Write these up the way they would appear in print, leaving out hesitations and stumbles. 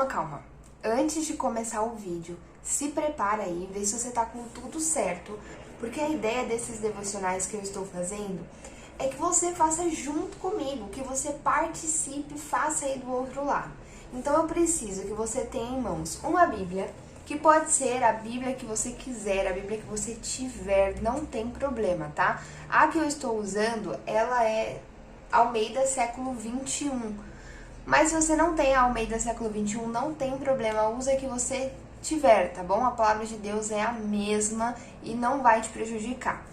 calma. Antes de começar o vídeo, se prepara aí, vê se você tá com tudo certo, porque a ideia desses devocionais que eu estou fazendo é que você faça junto comigo, que você participe, faça aí do outro lado. Então eu preciso que você tenha em mãos uma Bíblia, que pode ser a Bíblia que você quiser, a Bíblia que você tiver, não tem problema, tá? A que eu estou usando, ela é Almeida século 21. Mas se você não tem a Almeida século 21, não tem problema, usa a que você tiver, tá bom? A palavra de Deus é a mesma e não vai te prejudicar.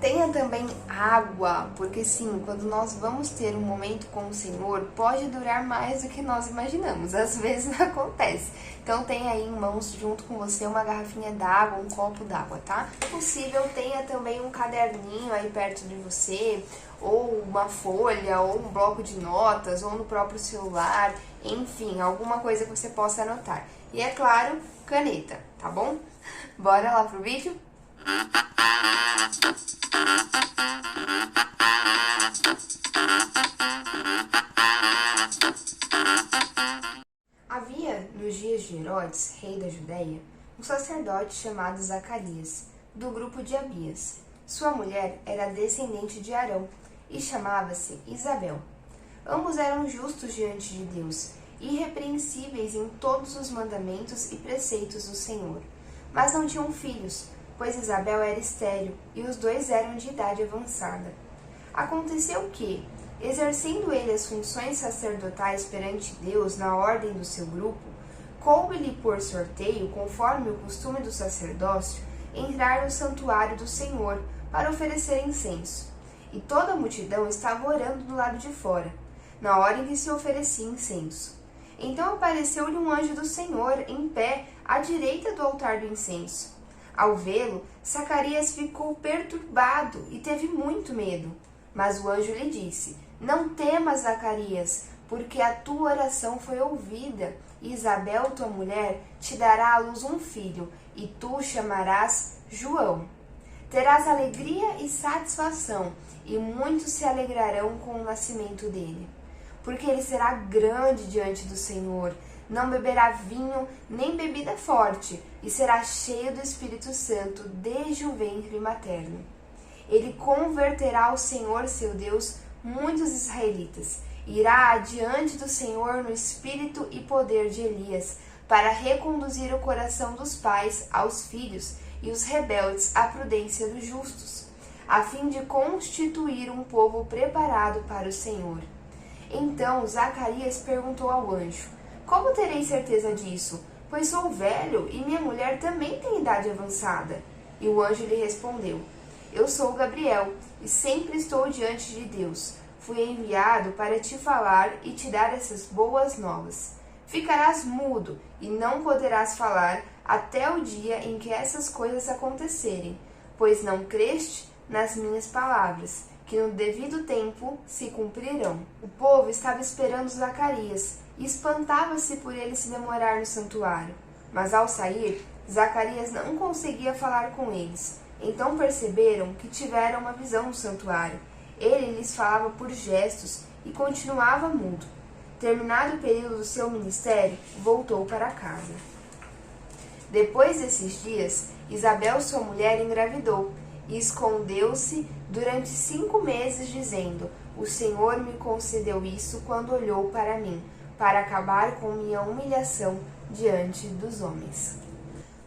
Tenha também água, porque sim, quando nós vamos ter um momento com o Senhor, pode durar mais do que nós imaginamos, às vezes acontece. Então tenha aí em mãos, junto com você, uma garrafinha d'água, um copo d'água, tá? Se possível, tenha também um caderninho aí perto de você, ou uma folha, ou um bloco de notas, ou no próprio celular, enfim, alguma coisa que você possa anotar. E é claro, caneta, tá bom? Bora lá pro vídeo? Havia, nos dias de Herodes, rei da Judéia, um sacerdote chamado Zacarias, do grupo de Abias. Sua mulher era descendente de Arão e chamava-se Isabel. Ambos eram justos diante de Deus, irrepreensíveis em todos os mandamentos e preceitos do Senhor, mas não tinham filhos, pois Isabel era estéril e os dois eram de idade avançada. Aconteceu que, exercendo ele as funções sacerdotais perante Deus na ordem do seu grupo, coube-lhe por sorteio, conforme o costume do sacerdócio, entrar no santuário do Senhor para oferecer incenso. E toda a multidão estava orando do lado de fora, na hora em que se oferecia incenso. Então apareceu-lhe um anjo do Senhor em pé à direita do altar do incenso. Ao vê-lo, Zacarias ficou perturbado e teve muito medo. Mas o anjo lhe disse: Não temas, Zacarias, porque a tua oração foi ouvida, e Isabel, tua mulher, te dará à luz um filho, e tu o chamarás João. Terás alegria e satisfação, e muitos se alegrarão com o nascimento dele. Porque ele será grande diante do Senhor, não beberá vinho nem bebida forte, e será cheio do Espírito Santo desde o ventre materno. Ele converterá ao Senhor seu Deus muitos israelitas, e irá adiante do Senhor no espírito e poder de Elias, para reconduzir o coração dos pais aos filhos e os rebeldes à prudência dos justos, a fim de constituir um povo preparado para o Senhor. Então Zacarias perguntou ao anjo: Como terei certeza disso? Pois sou velho e minha mulher também tem idade avançada. E o anjo lhe respondeu: Eu sou Gabriel e sempre estou diante de Deus. Fui enviado para te falar e te dar essas boas novas. Ficarás mudo e não poderás falar até o dia em que essas coisas acontecerem, pois não creste nas minhas palavras, que no devido tempo se cumprirão. O povo estava esperando Zacarias e espantava-se por ele se demorar no santuário. Mas ao sair, Zacarias não conseguia falar com eles. Então perceberam que tiveram uma visão no santuário. Ele lhes falava por gestos e continuava mudo. Terminado o período do seu ministério, voltou para casa. Depois desses dias, Isabel, sua mulher, engravidou e escondeu-se durante 5 meses, dizendo: O Senhor me concedeu isso quando olhou para mim, para acabar com minha humilhação diante dos homens.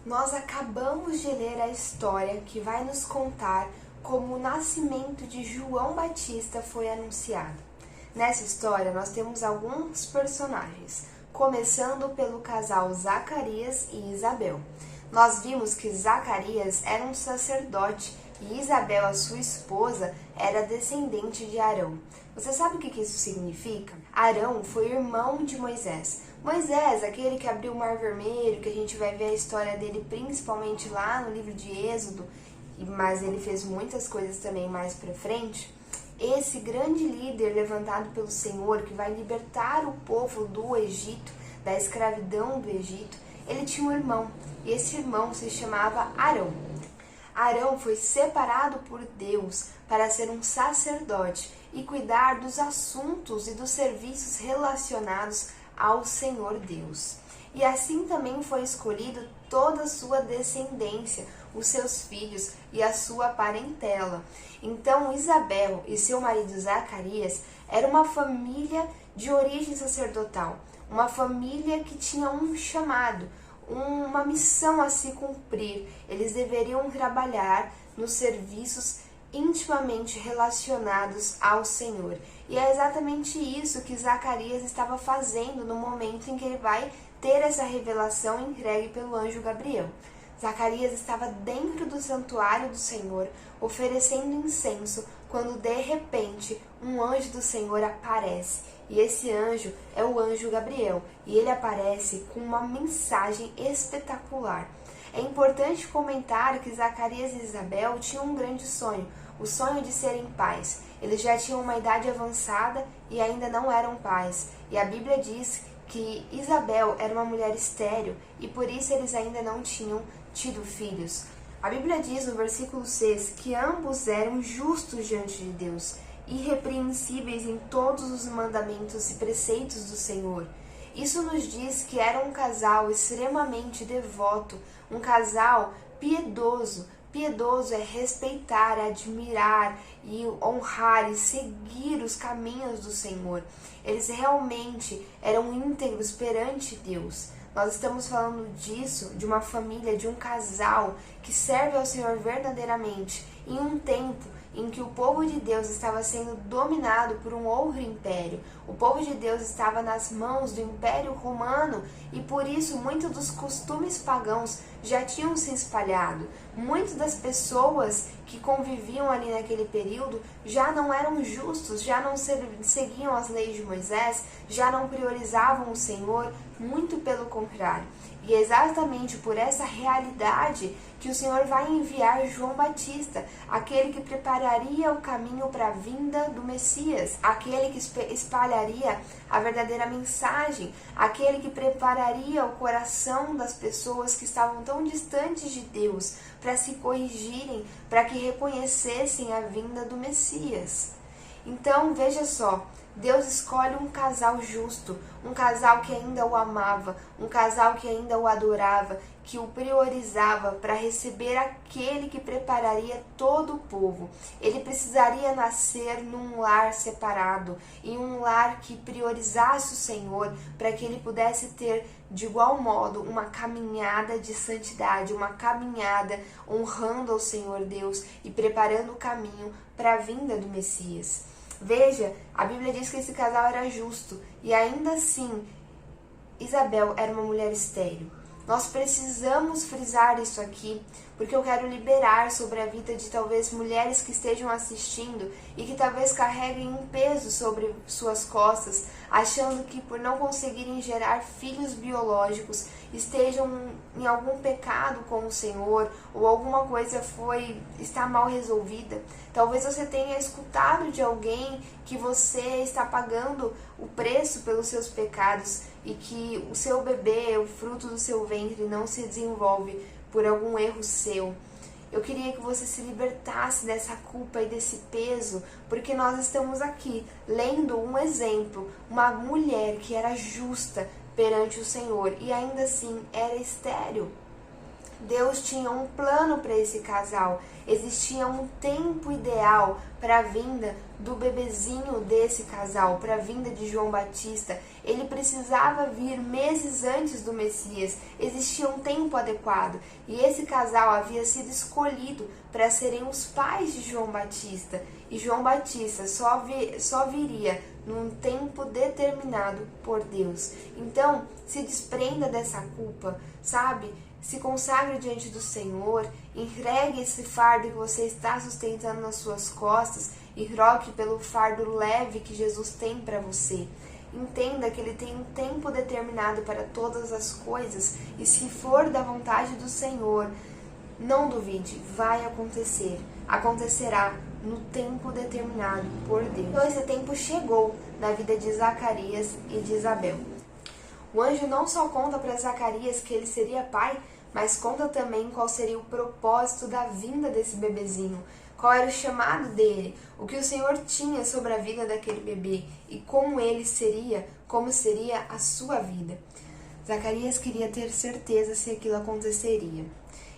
Nós acabamos de ler a história que vai nos contar como o nascimento de João Batista foi anunciado. Nessa história, nós temos alguns personagens, começando pelo casal Zacarias e Isabel. Nós vimos que Zacarias era um sacerdote e Isabel, a sua esposa, era descendente de Arão. Você sabe o que isso significa? Arão foi irmão de Moisés. Moisés, aquele que abriu o Mar Vermelho, que a gente vai ver a história dele principalmente lá no livro de Êxodo, mas ele fez muitas coisas também mais pra frente. Esse grande líder levantado pelo Senhor, que vai libertar o povo do Egito, da escravidão do Egito, ele tinha um irmão, e esse irmão se chamava Arão. Arão foi separado por Deus para ser um sacerdote e cuidar dos assuntos e dos serviços relacionados ao Senhor Deus. E assim também foi escolhido toda a sua descendência, os seus filhos e a sua parentela. Então Isabel e seu marido Zacarias era uma família de origem sacerdotal, uma família que tinha um chamado, uma missão a se cumprir. Eles deveriam trabalhar nos serviços intimamente relacionados ao Senhor. E é exatamente isso que Zacarias estava fazendo no momento em que ele vai ter essa revelação entregue pelo anjo Gabriel. Zacarias estava dentro do santuário do Senhor, oferecendo incenso, quando de repente um anjo do Senhor aparece. E esse anjo é o anjo Gabriel, e ele aparece com uma mensagem espetacular. É importante comentar que Zacarias e Isabel tinham um grande sonho, o sonho de serem pais. Eles já tinham uma idade avançada e ainda não eram pais. E a Bíblia diz que Isabel era uma mulher estéril e por isso eles ainda não tinham tido filhos. A Bíblia diz no versículo 6 que ambos eram justos diante de Deus, irrepreensíveis em todos os mandamentos e preceitos do Senhor. Isso nos diz que era um casal extremamente devoto, um casal piedoso. Piedoso é respeitar, admirar e honrar e seguir os caminhos do Senhor. Eles realmente eram íntegros perante Deus. Nós estamos falando disso, de uma família, de um casal que serve ao Senhor verdadeiramente, em um tempo em que o povo de Deus estava sendo dominado por um outro império. O povo de Deus estava nas mãos do Império Romano e por isso muitos dos costumes pagãos já tinham se espalhado. Muitas das pessoas que conviviam ali naquele período já não eram justos, já não seguiam as leis de Moisés, já não priorizavam o Senhor, muito pelo contrário. E é exatamente por essa realidade que o Senhor vai enviar João Batista, aquele que prepararia o caminho para a vinda do Messias, aquele que espalharia a verdadeira mensagem, aquele que prepararia o coração das pessoas que estavam tão distantes de Deus para se corrigirem, para que reconhecessem a vinda do Messias. Então, veja só, Deus escolhe um casal justo, um casal que ainda o amava, um casal que ainda o adorava, que o priorizava para receber aquele que prepararia todo o povo. Ele precisaria nascer num lar separado, em um lar que priorizasse o Senhor, para que ele pudesse ter de igual modo uma caminhada de santidade, uma caminhada honrando ao Senhor Deus e preparando o caminho para a vinda do Messias. Veja, a Bíblia diz que esse casal era justo e ainda assim Isabel era uma mulher estéril. Nós precisamos frisar isso aqui, porque eu quero liberar sobre a vida de talvez mulheres que estejam assistindo e que talvez carreguem um peso sobre suas costas, achando que por não conseguirem gerar filhos biológicos, estejam em algum pecado com o Senhor ou alguma coisa está mal resolvida. Talvez você tenha escutado de alguém que você está pagando o preço pelos seus pecados e que o seu bebê, o fruto do seu ventre, não se desenvolve por algum erro seu. Eu queria que você se libertasse dessa culpa e desse peso, porque nós estamos aqui lendo um exemplo, uma mulher que era justa perante o Senhor e ainda assim era estéril. Deus tinha um plano para esse casal, existia um tempo ideal para a vinda do bebezinho desse casal, para a vinda de João Batista. Ele precisava vir meses antes do Messias, existia um tempo adequado e esse casal havia sido escolhido para serem os pais de João Batista. E João Batista só viria num tempo determinado por Deus. Então, se desprenda dessa culpa, sabe? Se consagre diante do Senhor, entregue esse fardo que você está sustentando nas suas costas e rogue pelo fardo leve que Jesus tem para você. Entenda que Ele tem um tempo determinado para todas as coisas e se for da vontade do Senhor, não duvide, vai acontecer. Acontecerá no tempo determinado por Deus. Então esse tempo chegou na vida de Zacarias e de Isabel. O anjo não só conta para Zacarias que ele seria pai, mas conta também qual seria o propósito da vinda desse bebezinho, qual era o chamado dele, o que o Senhor tinha sobre a vida daquele bebê e como ele seria, como seria a sua vida. Zacarias queria ter certeza se aquilo aconteceria.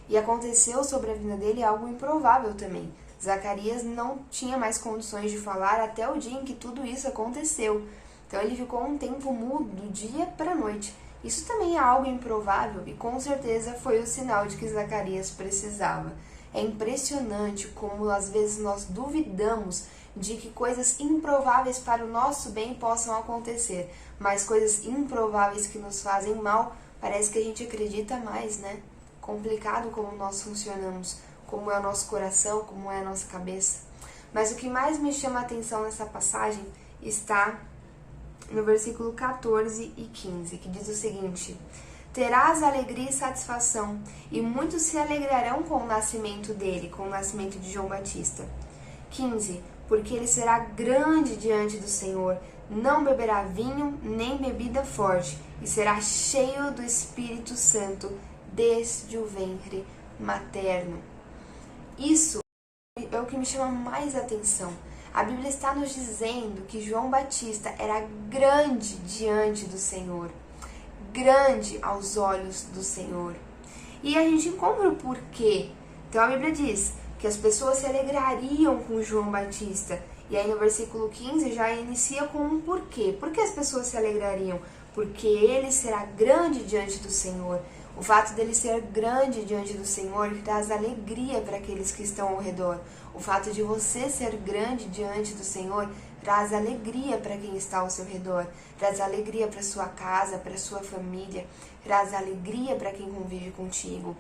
E aconteceu sobre a vida dele algo improvável também. Zacarias não tinha mais condições de falar até o dia em que tudo isso aconteceu. Então ele ficou um tempo mudo do dia para a noite. Isso também é algo improvável e com certeza foi o sinal de que Zacarias precisava. É impressionante como às vezes nós duvidamos de que coisas improváveis para o nosso bem possam acontecer, mas coisas improváveis que nos fazem mal, parece que a gente acredita mais, né? Complicado como nós funcionamos, como é o nosso coração, como é a nossa cabeça. Mas o que mais me chama a atenção nessa passagem está no versículo 14 e 15, que diz o seguinte: terás alegria e satisfação, e muitos se alegrarão com o nascimento dele, com o nascimento de João Batista. 15. Porque ele será grande diante do Senhor, não beberá vinho nem bebida forte, e será cheio do Espírito Santo desde o ventre materno. Isso é o que me chama mais atenção. A Bíblia está nos dizendo que João Batista era grande diante do Senhor, grande aos olhos do Senhor. E a gente encontra o porquê. Então a Bíblia diz que as pessoas se alegrariam com João Batista. E aí no versículo 15 já inicia com um porquê. Por que as pessoas se alegrariam? Porque ele será grande diante do Senhor. O fato dele ser grande diante do Senhor traz alegria para aqueles que estão ao redor. O fato de você ser grande diante do Senhor traz alegria para quem está ao seu redor. Traz alegria para sua casa, para sua família. Traz alegria para quem convive contigo.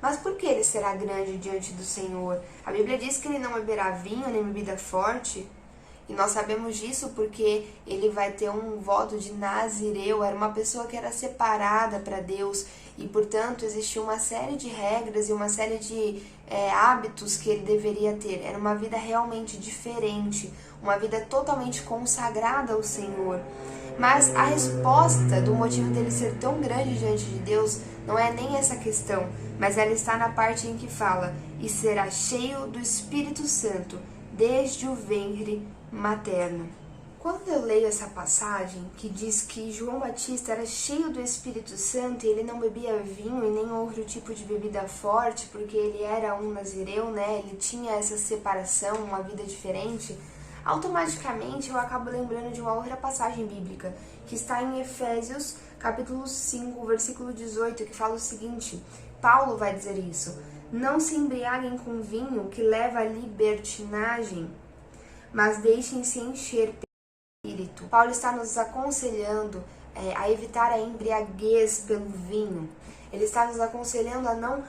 Mas por que ele será grande diante do Senhor? A Bíblia diz que ele não beberá vinho nem bebida forte. E nós sabemos disso porque ele vai ter um voto de nazireu, era uma pessoa que era separada para Deus e, portanto, existia uma série de regras e uma série de hábitos que ele deveria ter. Era uma vida realmente diferente, uma vida totalmente consagrada ao Senhor. Mas a resposta do motivo dele ser tão grande diante de Deus não é nem essa questão, mas ela está na parte em que fala: e será cheio do Espírito Santo desde o ventre materno. Quando eu leio essa passagem que diz que João Batista era cheio do Espírito Santo e ele não bebia vinho e nem outro tipo de bebida forte porque ele era um nazireu, né? Ele tinha essa separação, uma vida diferente. Automaticamente eu acabo lembrando de uma outra passagem bíblica que está em Efésios capítulo 5, versículo 18, que fala o seguinte: Paulo vai dizer isso: não se embriaguem com vinho que leva à libertinagem, mas deixem-se encher pelo Espírito. Paulo está nos aconselhando a evitar a embriaguez pelo vinho. Ele está nos aconselhando a não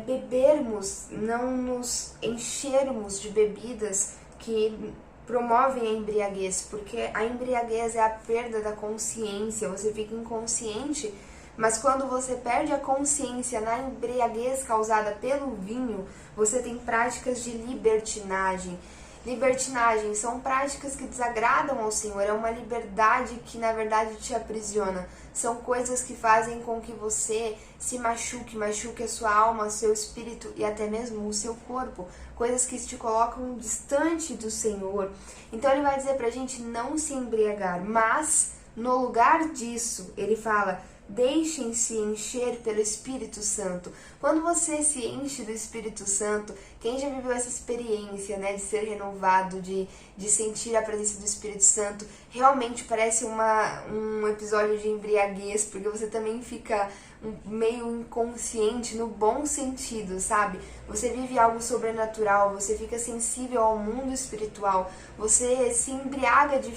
bebermos, não nos enchermos de bebidas que promovem a embriaguez, porque a embriaguez é a perda da consciência, você fica inconsciente, mas quando você perde a consciência na embriaguez causada pelo vinho, você tem práticas de libertinagem. Libertinagem são práticas que desagradam ao Senhor, é uma liberdade que na verdade te aprisiona. São coisas que fazem com que você se machuque a sua alma, o seu espírito e até mesmo o seu corpo. Coisas que te colocam distante do Senhor. Então ele vai dizer pra gente não se embriagar, mas no lugar disso, ele fala: deixem-se encher pelo Espírito Santo. Quando você se enche do Espírito Santo, quem já viveu essa experiência, né, de ser renovado, de sentir a presença do Espírito Santo, realmente parece um episódio de embriaguez, porque você também fica meio inconsciente no bom sentido, sabe? Você vive algo sobrenatural, você fica sensível ao mundo espiritual, você se embriaga de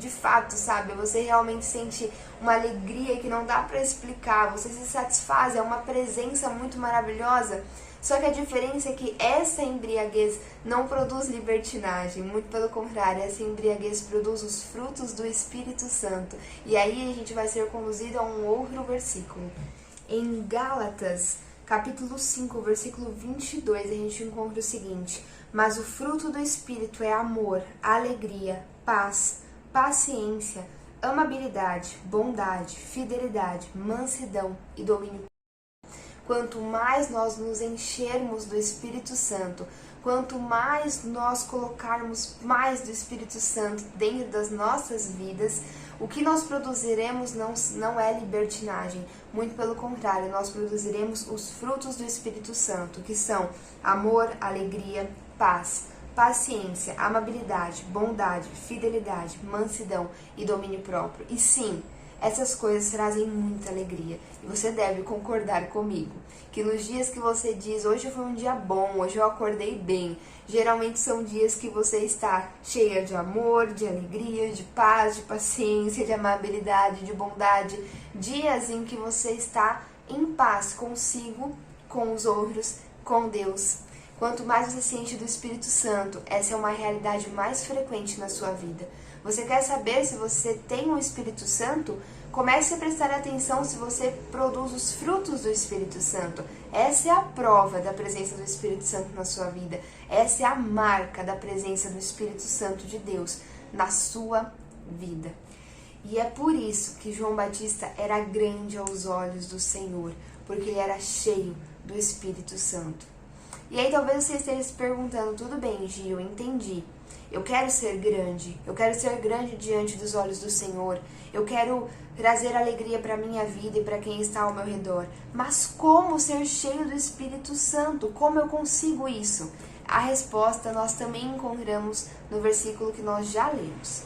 fato, sabe? Você realmente sente uma alegria que não dá pra explicar, você se satisfaz, é uma presença muito maravilhosa. Só que a diferença é que essa embriaguez não produz libertinagem, muito pelo contrário, essa embriaguez produz os frutos do Espírito Santo. E aí a gente vai ser conduzido a um outro versículo. Em Gálatas, capítulo 5, versículo 22, a gente encontra o seguinte: mas o fruto do Espírito é amor, alegria, paz, paciência, amabilidade, bondade, fidelidade, mansidão e domínio. Quanto mais nós nos enchermos do Espírito Santo, quanto mais nós colocarmos mais do Espírito Santo dentro das nossas vidas, o que nós produziremos não é libertinagem, muito pelo contrário, nós produziremos os frutos do Espírito Santo, que são amor, alegria, paz, paciência, amabilidade, bondade, fidelidade, mansidão e domínio próprio. E sim, essas coisas trazem muita alegria. E você deve concordar comigo que nos dias que você diz, hoje foi um dia bom, hoje eu acordei bem, geralmente são dias que você está cheia de amor, de alegria, de paz, de paciência, de amabilidade, de bondade. Dias em que você está em paz consigo, com os outros, com Deus. Quanto mais você se enche do Espírito Santo, essa é uma realidade mais frequente na sua vida. Você quer saber se você tem o Espírito Santo? Comece a prestar atenção se você produz os frutos do Espírito Santo. Essa é a prova da presença do Espírito Santo na sua vida. Essa é a marca da presença do Espírito Santo de Deus na sua vida. E é por isso que João Batista era grande aos olhos do Senhor, porque ele era cheio do Espírito Santo. E aí talvez você esteja se perguntando, tudo bem, Gi, eu entendi. Eu quero ser grande diante dos olhos do Senhor. Eu quero trazer alegria para a minha vida e para quem está ao meu redor. Mas como ser cheio do Espírito Santo? Como eu consigo isso? A resposta nós também encontramos no versículo que nós já lemos.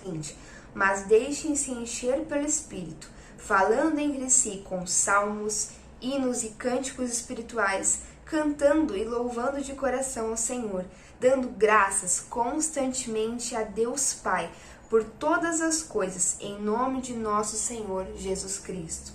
Mas deixem-se encher pelo Espírito, falando entre si com salmos, hinos e cânticos espirituais, cantando e louvando de coração o Senhor, dando graças constantemente a Deus Pai por todas as coisas, em nome de nosso Senhor Jesus Cristo.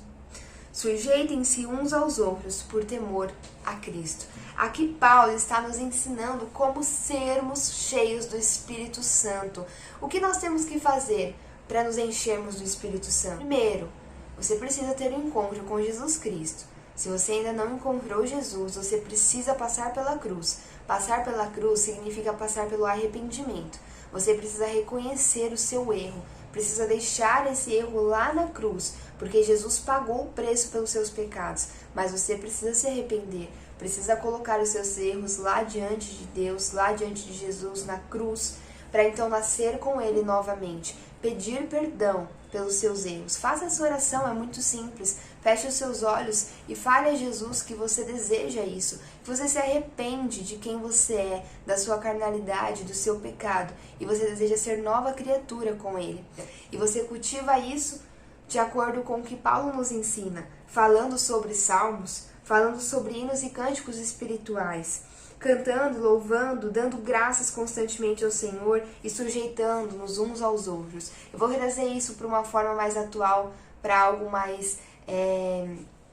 Sujeitem-se uns aos outros por temor a Cristo. Aqui Paulo está nos ensinando como sermos cheios do Espírito Santo. O que nós temos que fazer para nos enchermos do Espírito Santo? Primeiro, você precisa ter um encontro com Jesus Cristo. Se você ainda não encontrou Jesus, você precisa passar pela cruz. Passar pela cruz significa passar pelo arrependimento. Você precisa reconhecer o seu erro, precisa deixar esse erro lá na cruz, porque Jesus pagou o preço pelos seus pecados, mas você precisa se arrepender, precisa colocar os seus erros lá diante de Deus, lá diante de Jesus, na cruz, para então nascer com Ele novamente, pedir perdão pelos seus erros. Faça essa oração, é muito simples. Feche os seus olhos e fale a Jesus que você deseja isso, que você se arrepende de quem você é, da sua carnalidade, do seu pecado, e você deseja ser nova criatura com Ele. E você cultiva isso de acordo com o que Paulo nos ensina, falando sobre salmos, falando sobre hinos e cânticos espirituais, cantando, louvando, dando graças constantemente ao Senhor e sujeitando-nos uns aos outros. Eu vou trazer isso para uma forma mais atual, para algo mais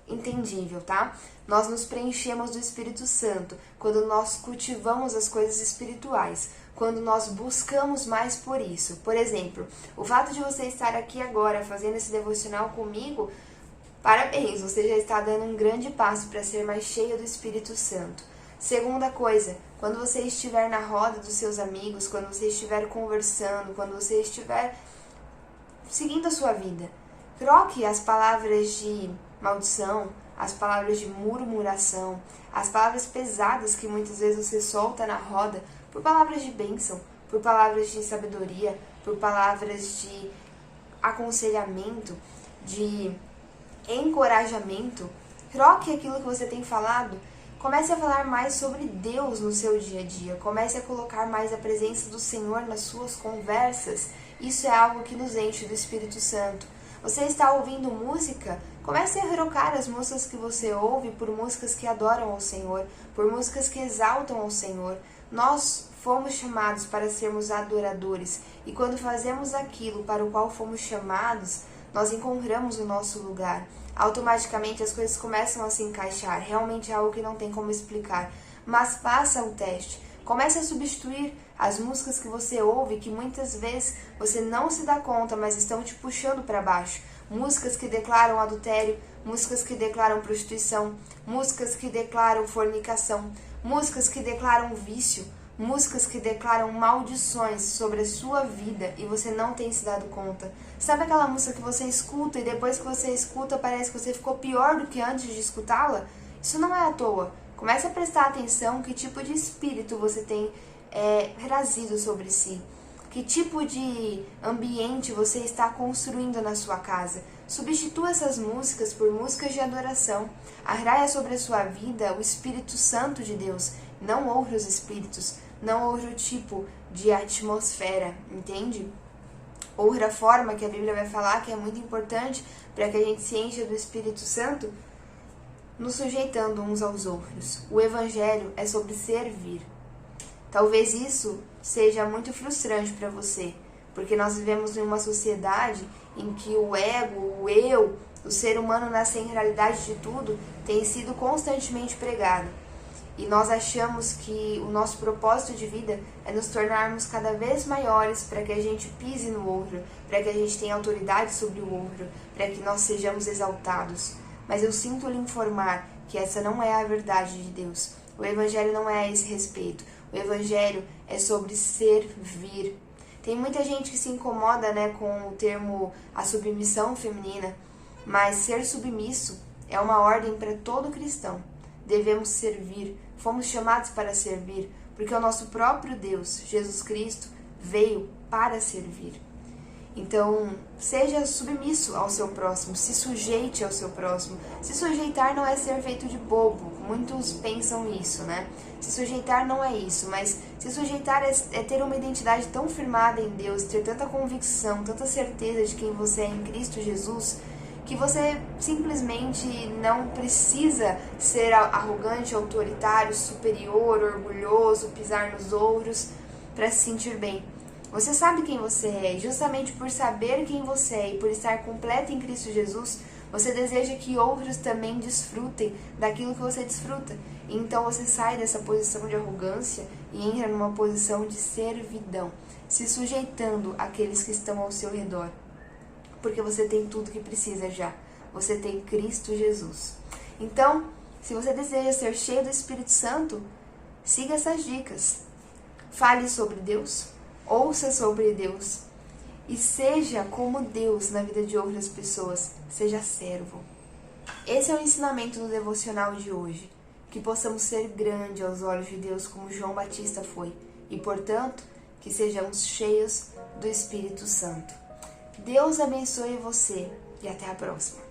entendível, tá? Nós nos preenchemos do Espírito Santo quando nós cultivamos as coisas espirituais, quando nós buscamos mais por isso. Por exemplo, o fato de você estar aqui agora fazendo esse devocional comigo, parabéns, você já está dando um grande passo para ser mais cheio do Espírito Santo. Segunda coisa, quando você estiver na roda dos seus amigos, quando você estiver conversando, quando você estiver seguindo a sua vida, troque as palavras de maldição, as palavras de murmuração, as palavras pesadas que muitas vezes você solta na roda, por palavras de bênção, por palavras de sabedoria, por palavras de aconselhamento, de encorajamento. Troque aquilo que você tem falado. Comece a falar mais sobre Deus no seu dia a dia. Comece a colocar mais a presença do Senhor nas suas conversas. Isso é algo que nos enche do Espírito Santo. Você está ouvindo música? Comece a trocar as músicas que você ouve por músicas que adoram ao Senhor, por músicas que exaltam ao Senhor. Nós fomos chamados para sermos adoradores. E quando fazemos aquilo para o qual fomos chamados, nós encontramos o nosso lugar. Automaticamente as coisas começam a se encaixar. Realmente é algo que não tem como explicar. Mas faça o teste. Comece a substituir as músicas que você ouve, que muitas vezes você não se dá conta, mas estão te puxando para baixo. Músicas que declaram adultério, músicas que declaram prostituição, músicas que declaram fornicação, músicas que declaram vício, músicas que declaram maldições sobre a sua vida e você não tem se dado conta. Sabe aquela música que você escuta e depois que você escuta parece que você ficou pior do que antes de escutá-la? Isso não é à toa. Comece a prestar atenção que tipo de espírito você tem trazido sobre si. Que tipo de ambiente você está construindo na sua casa. Substitua essas músicas por músicas de adoração. Arraia sobre a sua vida o Espírito Santo de Deus, não outros espíritos, não outro tipo de atmosfera, entende? Outra forma que a Bíblia vai falar que é muito importante para que a gente se encha do Espírito Santo, nos sujeitando uns aos outros. O Evangelho é sobre servir. Talvez isso seja muito frustrante para você, porque nós vivemos em uma sociedade em que o ego, o eu, o ser humano na centralidade de tudo tem sido constantemente pregado. E nós achamos que o nosso propósito de vida é nos tornarmos cada vez maiores para que a gente pise no outro, para que a gente tenha autoridade sobre o outro, para que nós sejamos exaltados. Mas eu sinto lhe informar que essa não é a verdade de Deus. O Evangelho não é a esse respeito. O Evangelho é sobre servir. Tem muita gente que se incomoda, com o termo a submissão feminina, mas ser submisso é uma ordem para todo cristão. Devemos servir, fomos chamados para servir, porque o nosso próprio Deus, Jesus Cristo, veio para servir. Então, seja submisso ao seu próximo, se sujeite ao seu próximo. Se sujeitar não é ser feito de bobo, muitos pensam isso, Se sujeitar não é isso, mas se sujeitar é ter uma identidade tão firmada em Deus, ter tanta convicção, tanta certeza de quem você é em Cristo Jesus, que você simplesmente não precisa ser arrogante, autoritário, superior, orgulhoso, pisar nos outros para se sentir bem. Você sabe quem você é, e justamente por saber quem você é e por estar completo em Cristo Jesus, você deseja que outros também desfrutem daquilo que você desfruta. E então você sai dessa posição de arrogância e entra numa posição de servidão, se sujeitando àqueles que estão ao seu redor. Porque você tem tudo que precisa já. Você tem Cristo Jesus. Então, se você deseja ser cheio do Espírito Santo, siga essas dicas. Fale sobre Deus. Ouça sobre Deus e seja como Deus na vida de outras pessoas, seja servo. Esse é o ensinamento do devocional de hoje, que possamos ser grande aos olhos de Deus como João Batista foi e, portanto, que sejamos cheios do Espírito Santo. Deus abençoe você e até a próxima.